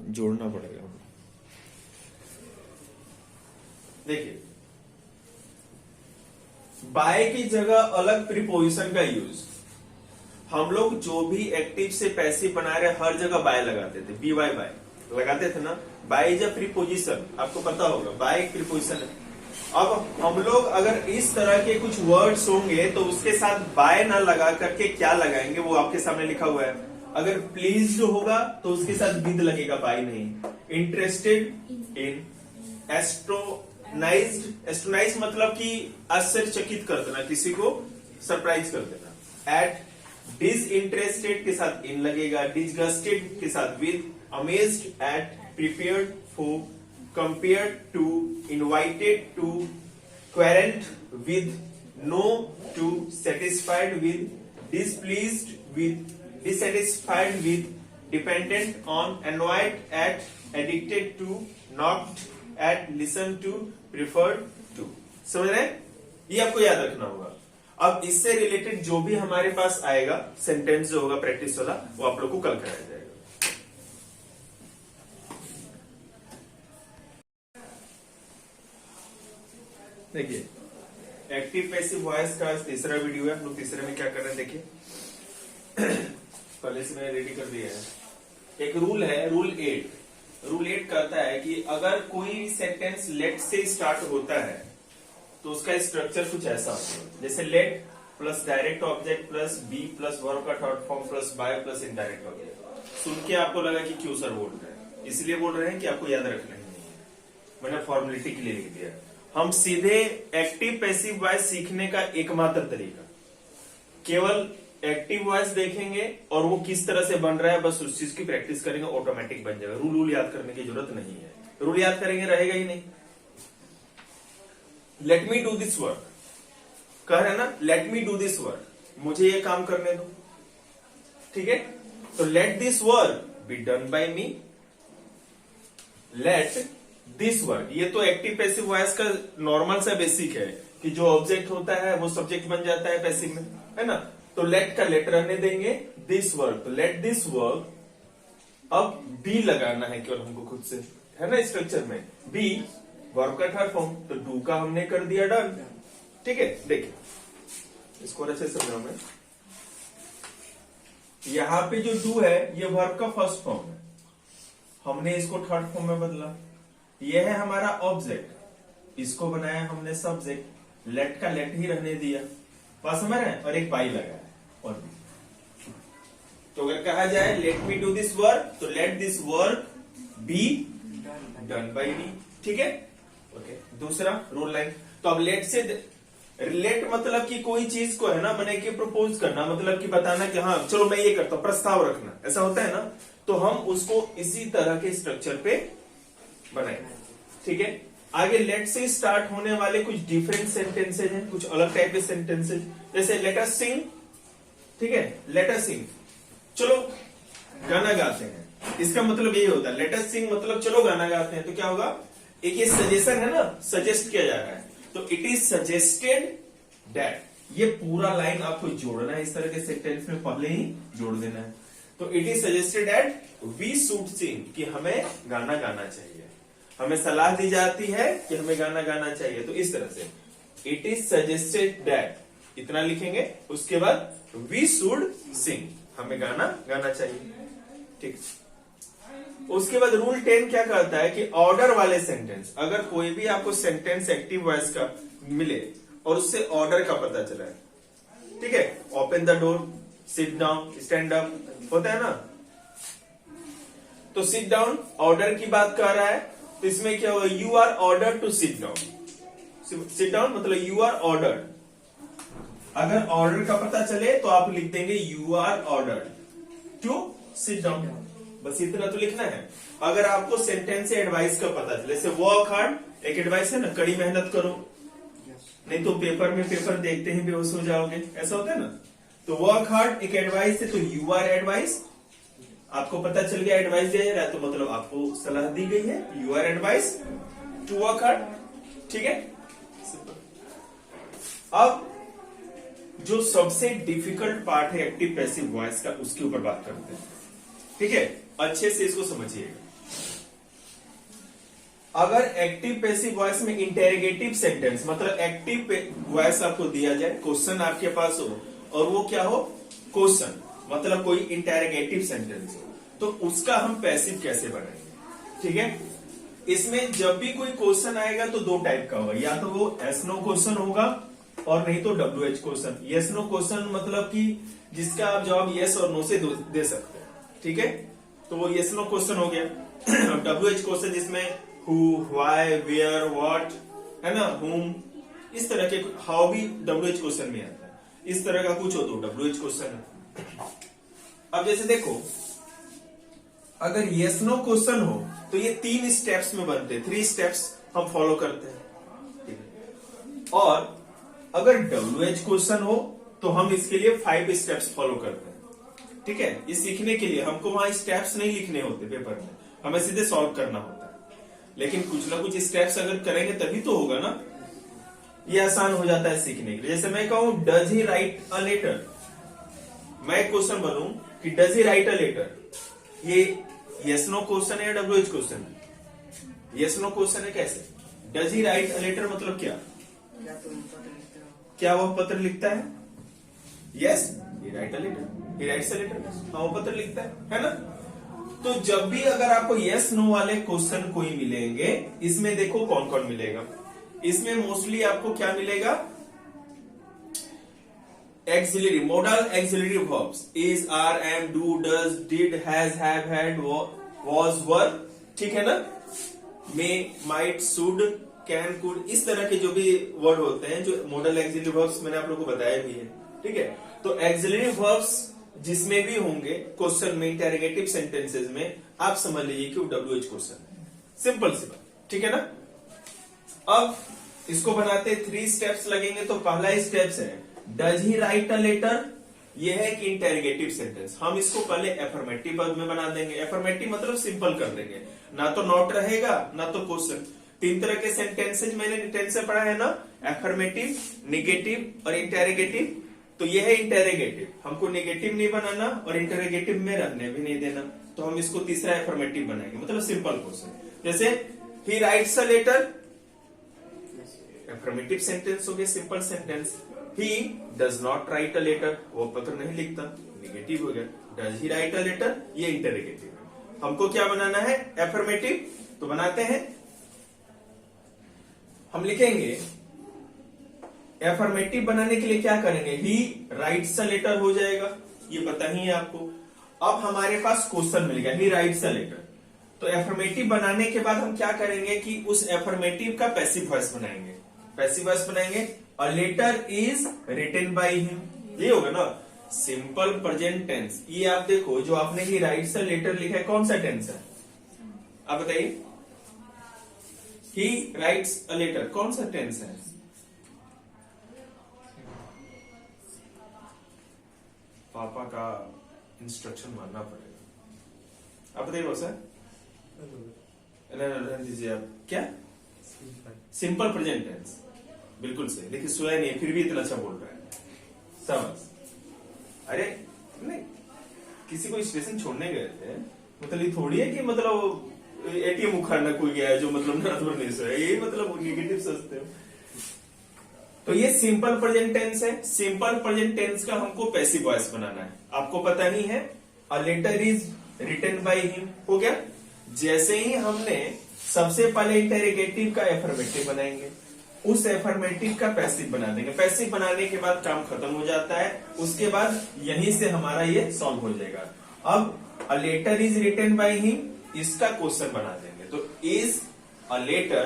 जोड़ना पड़ेगा। देखिए, बाय की जगह अलग प्रीपोजिशन का यूज। हम लोग जो भी एक्टिव से पैसिव बना रहे हर जगह बाय लगाते थे, बी वाई बाय लगाते थे ना। बाय इज अ प्रीपोजिशन, आपको पता होगा बाय एक प्रीपोजिशन है। अब हम लोग अगर इस तरह के कुछ वर्ड्स होंगे तो उसके साथ बाय ना लगा करके क्या लगाएंगे वो आपके सामने लिखा हुआ है। अगर प्लीज्ड होगा तो उसके साथ विद लगेगा, बाय नहीं। इंटरेस्टेड इन, एस्ट्रोनाइज्ड मतलब कि आश्चर्यचकित कर देना, किसी को सरप्राइज कर देना। एट, डिसइंटरेस्टेड के साथ इन लगेगा, डिसगस्टेड के साथ with, amazed at, prepared for, compared to, invited to, quarrel with, known to, satisfied with, displeased with, dissatisfied with, dependent on, annoyed at, addicted to, knocked at, listen to, preferred to। समझ रहे हैं? ये आपको याद रखना होगा। अब इससे रिलेटेड जो भी हमारे पास आएगा सेंटेंस जो होगा प्रैक्टिस वाला, वो आप लोग को कल कराया जाएगा। देखिए, एक्टिव पैसिव वॉइस का तीसरा वीडियो है। हम लोग तीसरे में क्या कर रहे हैं देखिए। पहले से मैंने रेडी कर दिया है। एक रूल है, रूल 8। रूल 8 कहता है कि अगर कोई सेंटेंस लेट से स्टार्ट होता है तो उसका स्ट्रक्चर कुछ ऐसा होता है, जैसे let plus direct object plus be plus verb का third form plus by plus indirect object. सुन के आपको लगा कि क्यों सर बोल रहे हैं, इसलिए बोल रहे हैं कि आपको याद रखना ही नहीं है, मैंने फॉर्मेलिटी के लिए लिख दिया। हम सीधे एक्टिव पैसिव वॉइस सीखने का एकमात्र तरीका केवल एक्टिव वॉइस देखेंगे और वो किस तरह से बन रहा है, बस उस चीज की प्रैक्टिस करेंगे, ऑटोमेटिक बन जाएगा। रूल याद करने की जरूरत नहीं है, रूल याद करेंगे रहेगा ही नहीं। Late me do this work कह रहे हैं ना, late me do this work, मुझे ये काम करने दो, ठीक है। तो let this work be done by me, late this work, ये तो एक्टिव पैसिव वॉइस का नॉर्मल सा बेसिक है कि जो ऑब्जेक्ट होता है वो सब्जेक्ट बन जाता है पैसिव में, है ना। तो लेट का लेट रहने देंगे, दिस वर्क, तो लेट दिस वर्क, अब बी लगाना है केवल हमको खुद से, है ना। स्ट्रक्चर में बी वर्ब का थर्ड फॉर्म, तो डू का हमने कर दिया डन, ठीक है। देखिए इसको और अच्छे से समझाऊं मैं। यहां पे जो डू है ये वर्ब का फर्स्ट फॉर्म है, हमने इसको थर्ड फॉर्म में बदला। यह है हमारा ऑब्जेक्ट, इसको बनाया हमने सब्जेक्ट, लेट का लेट ही रहने दिया, बात समझ रहे हैं, और एक बाई लगाया और भी। तो अगर कहा जाए let me do this work, तो let this work be done by me, ठीक है। ओके, दूसरा रूल लाइन। तो अब लेट से, लेट मतलब कि कोई चीज को है ना बने के प्रपोज करना, मतलब कि बताना कि हाँ चलो मैं ये करता हूं, प्रस्ताव रखना, ऐसा होता है ना। तो हम उसको इसी तरह के स्ट्रक्चर पे बनाएंगे, ठीक है। आगे लेट से स्टार्ट होने वाले कुछ डिफरेंट सेंटेंसेज हैं, कुछ अलग टाइप के सेंटेंसेज, जैसे लेट अस सिंग, ठीक है। लेट अस सिंग, चलो गाना गाते हैं, इसका मतलब यही होता है। लेट अस सिंग मतलब चलो गाना गाते हैं, तो क्या होगा, एक ये सजेशन है ना, सजेस्ट किया जा रहा है, तो इट इज सजेस्टेड दैट, ये पूरा लाइन आपको जोड़ना है, इस तरह के सेंटेंस में पहले ही जोड़ देना है। तो it is suggested that we should sing, कि हमें गाना गाना चाहिए, हमें सलाह दी जाती है कि हमें गाना गाना चाहिए। तो इस तरह से इट इज सजेस्टेड दैट, इतना लिखेंगे, उसके बाद वी शुड सिंग, हमें गाना गाना चाहिए, ठीक। उसके बाद रूल 10 क्या कहता है कि ऑर्डर वाले सेंटेंस, अगर कोई भी आपको सेंटेंस एक्टिव वॉइस का मिले और उससे ऑर्डर का पता चला है, ठीक है, open the door, sit down, stand up, होता है ना। तो सिट डाउन ऑर्डर की बात कर रहा है, तो इसमें क्या होगा, you are order to sit down. Sit down मतलब यू आर ऑर्डर, अगर ऑर्डर का पता चले तो आप लिख देंगे you are order to sit down, बस इतना तो लिखना है। अगर आपको सेंटेंस से एडवाइस का पता चले, जैसे वर्क हार्ड, एक एडवाइस है ना, कड़ी मेहनत करो, नहीं तो पेपर में पेपर देखते ही बेहोश हो जाओगे, ऐसा होता है ना। तो वर्क हार्ड एक एडवाइस है, तो यू आर एडवाइस, आपको पता चल गया एडवाइस दिया जा रहा है, तो मतलब आपको सलाह दी गई है, you are advice to work hard, ठीक है। अब जो सबसे डिफिकल्ट पार्ट है एक्टिव पैसिव वॉइस का, उसके ऊपर बात करते हैं, ठीक है। अच्छे से इसको समझिएगा। अगर एक्टिव पैसिव वॉइस में इंटेरोगेटिव सेंटेंस मतलब एक्टिव वॉइस आपको दिया जाए, क्वेश्चन आपके पास हो और वो क्या हो, क्वेश्चन मतलब कोई इंटेरोगेटिव सेंटेंस हो, तो उसका हम पैसिव कैसे बनाएंगे, ठीक है। इसमें जब भी कोई क्वेश्चन आएगा तो दो टाइप का होगा, या तो वो यस नो क्वेश्चन होगा और नहीं तो WH question. Yes no question मतलब कि जिसका आप जवाब यस और नो से दे सकते हैं, ठीक है, तो वो यस नो क्वेश्चन हो गया। WH क्वेश्चन जिसमें हु, व्हाई, वेयर, व्हाट, है ना, हुम, इस तरह के, हाउ भी WH क्वेश्चन में आता है, इस तरह का कुछ हो तो WH क्वेश्चन है। अब जैसे देखो, अगर यस नो क्वेश्चन हो तो ये 3 स्टेप्स में बनते हैं, 3 स्टेप्स हम फॉलो करते हैं। और अगर WH क्वेश्चन हो तो हम इसके लिए 5 स्टेप्स फॉलो करते हैं, ठीक है। ये सीखने के लिए हमको वहां स्टेप्स नहीं लिखने होते पेपर में, हमें सीधे सॉल्व करना होता है, लेकिन कुछ ना कुछ स्टेप्स अगर करेंगे तभी तो होगा ना, ये आसान हो जाता है सीखने के लिए। जैसे मैं कहूं does he write a letter, मैं क्वेश्चन बनूं कि does he write a letter, ये यस नो क्वेश्चन है या WH क्वेश्चन है? यस नो क्वेश्चन है। कैसे? Does he write a letter मतलब क्या वह पत्र लिखता है? Yes, he write a letter, he writes a letter, हाँ वो पत्र लिखता है ना। तो जब भी अगर आपको यस नो वाले क्वेश्चन कोई मिलेंगे, इसमें देखो कौन कौन मिलेगा। इसमें मोस्टली आपको क्या मिलेगा, auxiliary, modal auxiliary verbs, is, are, am, do, does, did, has, have, had, was, were, ठीक है ना, may, might, should, can, could, इस तरह के जो भी वर्ड होते हैं, जो मॉडल एक्सिलरी वर्ब्स मैंने आप लोगों को बताया भी है, ठीक है। तो एक्सिलरी वर्ब्स जिसमें भी होंगे क्वेश्चन में, इंटेरोगेटिव सेंटेंसेस में, आप समझ लीजिए कि वो WH क्वेश्चन है, सिंपल सी बात, ठीक है ना। अब इसको बनाते 3 स्टेप्स लगेंगे। तो पहला स्टेप्स है does he write a letter, ये है कि इंटेरोगेटिव सेंटेंस, हम इसको पहले एफर्मेटिव वर्ब में बना देंगे। एफर्मेटिव मतलब सिंपल कर देंगे, ना तो नॉट रहेगा ना तो क्वेश्चन। 3 तरह के सेंटेंसेज मैंने टेंस से पढ़ा है ना, एफर्मेटिव, निगेटिव और इंटेरोगेटिव। तो ये है इंटेरोगेटिव, हमको निगेटिव नहीं बनाना और इंटेरोगेटिव में रहने भी नहीं देना, तो हम इसको तीसरा एफर्मेटिव बनाएंगे, मतलब सिंपल क्वेश्चन। जैसे he writes a letter, affirmative sentence हो गया, simple sentence. He does not write a letter, वो पत्र नहीं लिखता, निगेटिव हो गया। Does he write a letter, ये इंटेरोगेटिव है। हमको क्या बनाना है, एफर्मेटिव, तो बनाते हैं। हम लिखेंगे एफर्मेटिव बनाने के लिए क्या करेंगे, ही राइट्स अ लेटर हो जाएगा, ये पता ही है आपको। अब हमारे पास क्वेश्चन मिल गया, ही राइट्स अ लेटर। तो एफर्मेटिव बनाने के बाद हम क्या करेंगे कि उस एफर्मेटिव का पैसिव वॉइस बनाएंगे। पैसिव वॉइस बनाएंगे, a letter is written by him, ये होगा ना सिंपल प्रेजेंट टेंस। ये आप देखो, जो आपने ही राइट्स अ लेटर लिखा है, कौन सा टेंस है आप बताइए। ही राइट्स अ लेटर कौन सा टेंस है? पापा का इंस्ट्रक्शन मानना पड़ेगा, आप बताइए सर। रहने दीजिए आप, क्या सिंपल प्रेजेंट टेंस, बिल्कुल सही। लेकिन सोया नहीं फिर भी इतना अच्छा बोल रहा है, समझ। अरे नहीं, किसी को स्टेशन छोड़ने गए थे, मतलब ये थोड़ी है कि मतलब ATM उखाड़ना कोई गया है जो मतलब रात भर नहीं सोया, यही मतलब निगेटिव सोचते हो। तो ये सिंपल प्रेजेंट टेंस है। सिंपल प्रेजेंट टेंस का हमको पैसिव वॉइस बनाना है, आपको पता ही है, a letter is written by him, हो गया। जैसे ही हमने सबसे पहले इंटेरोगेटिव का एफर्मेटिव बनाएंगे, उस एफर्मेटिव का पैसिव बना देंगे। पैसिव बनाने के बाद काम खत्म हो जाता है, उसके बाद यहीं से हमारा ये सॉल्व हो जाएगा। अब a letter is written by him, इसका क्वेश्चन बना देंगे। तो इज अ लेटर